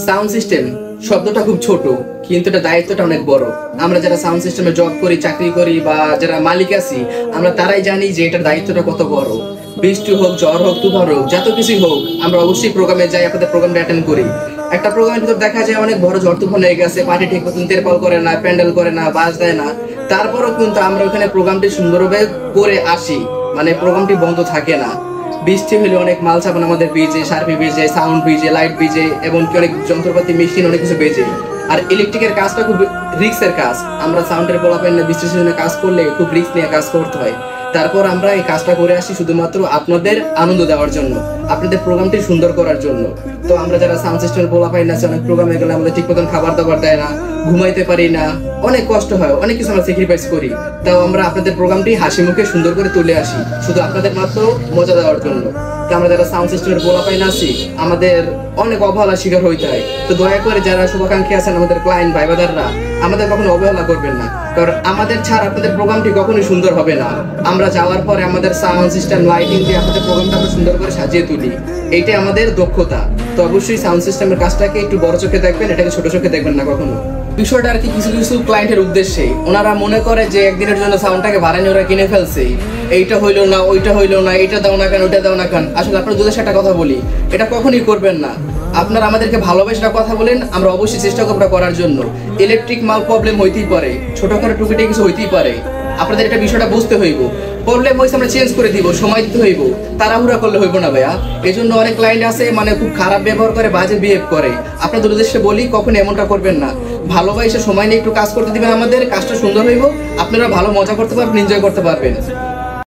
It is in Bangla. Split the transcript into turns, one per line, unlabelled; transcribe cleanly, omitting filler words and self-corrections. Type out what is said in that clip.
সাউন্ড সিস্টেম শব্দটা খুব ছোট, কিন্তু এটা দায়িত্বটা অনেক বড়। আমরা যারা সাউন্ড সিস্টেমে জব করি, চাকরি করি বা যারা মালিক আছি, আমরা তারাই জানি যে এটার দায়িত্বটা কত বড়। বৃষ্টি হোক, ঝড় হোক, তুফান হোক, যত কিছুই হোক, আমরা অবশ্যই প্রোগ্রামে যাই, আপনাদের প্রোগ্রামটা অ্যাটেন্ড করি। একটা প্রোগ্রামের ভিতর দেখা যায় অনেক বড় ঝড় তুফান হয়ে গেছে, পার্টি ঠিক মতন তেরপাল করে না, প্যান্ডেল করে না, বাস দেয় না, তারপরেও কিন্তু আমরা ওখানে প্রোগ্রামটি সুন্দরভাবে করে আসি, মানে প্রোগ্রামটি বন্ধ থাকে না। বৃষ্টি হলে অনেক মাল সাবান আমাদের ভিজে, সার্ফি ভিজে, সাউন্ড ভিজে, লাইট ভিজে, এবং অনেক যন্ত্রপাতি মেশিন অনেক কিছু বেজে। আর ইলেকট্রিকের কাজটা খুব রিস্কের কাজ। আমরা সাউন্ডের পোলাপাইন না বৃষ্টির সিজনে কাজ করলে খুব রিস্ক নিয়ে কাজ করতে হয়। তারপর আমরা এই কাজটা করে আসি শুধুমাত্র আপনাদের আনন্দ দেওয়ার জন্য, আপনাদের প্রোগ্রামটি সুন্দর করার জন্য। তো আমরা যারা সাউন্ড সিস্টেমের পোলাপাইন আছে, অনেক প্রোগ্রামে গেলে আমাদের ঠিক মতন খাবার দাবার দেয় না, ঘুমাইতে পারি না, অনেক কষ্ট হয়, অনেক কিছু আমরা স্যাক্রিফাইস করি। তাও আমরা আপনাদের প্রোগ্রামটি হাসি মুখে সুন্দর করে তুলে আসি, শুধু আপনাদের মাত্র মজা দেওয়ার জন্য। তো আমরা যারা সাউন্ড সিস্টেমের পোলাপাইন আছি, আমাদের অনেক অবহেলার শিকার হইতে হয়। তো দয়া করে যারা শুভাকাঙ্ক্ষী আছেন, আমাদের ক্লায়েন্ট ভাই বাদাররা, আমাদের কখনো অবহেলা করবেন না, কারণ আমাদের ছাড়া আপনাদের প্রোগ্রামটি কখনোই সুন্দর হবে না। আমরা যাওয়ার পরে আমাদের সাউন্ড সিস্টেম, লাইটিং দিয়ে আপনাদের প্রোগ্রামটা আমরা সুন্দর করে সাজিয়ে তুলি, এইটাই আমাদের দক্ষতা। তো অবশ্যই সাউন্ড সিস্টেমের কাজটাকে একটু বড় চোখে দেখবেন, এটাকে ছোট চোখে দেখবেন না কখনো। বিষয়টা আর কি কিছু কিছু ক্লায়েন্টের উদ্দেশ্যে, ওনারা মনে করে যে একদিনের জন্য সাউন্ডটাকে ভাড়া নিয়ে ওরা কিনে ফেলছে, এইটা হইলো না, ওইটা হইলো না, এটা দাও না কেন, ওইটা দাও না কেন। আসলে আপনার দুধের একটা কথা বলি, এটা কখনই করবেন না। আপনারা আমাদেরকে ভালোবেসে কথা বলেন, আমরা অবশ্যই চেষ্টা করবো করার জন্য। ইলেকট্রিক মাল প্রবলেম হইতেই পারে, ছোটখাটো টুকিটে কিছু হইতেই পারে, আপনাদের এটা বিষয়টা বুঝতে হইব। প্রবলেম হয়েছে আমরা চেঞ্জ করে দিব, সময় দিতে হইব, তাড়াহুড়া করলে হইব না ভাইয়া। এই জন্য অনেক ক্লায়েন্ট আছে মানে খুব খারাপ ব্যবহার করে, বাজে বিহেভ করে। আপনাদের উদ্দেশ্যে বলি, কখনো এমনটা করবেন না। ভালোবাসে সময় নিয়ে একটু কাজ করতে দিবেন, আমাদের কাজটা সুন্দর হইব, আপনারা ভালো মজা করতে পারবেন, এনজয় করতে পারবেন।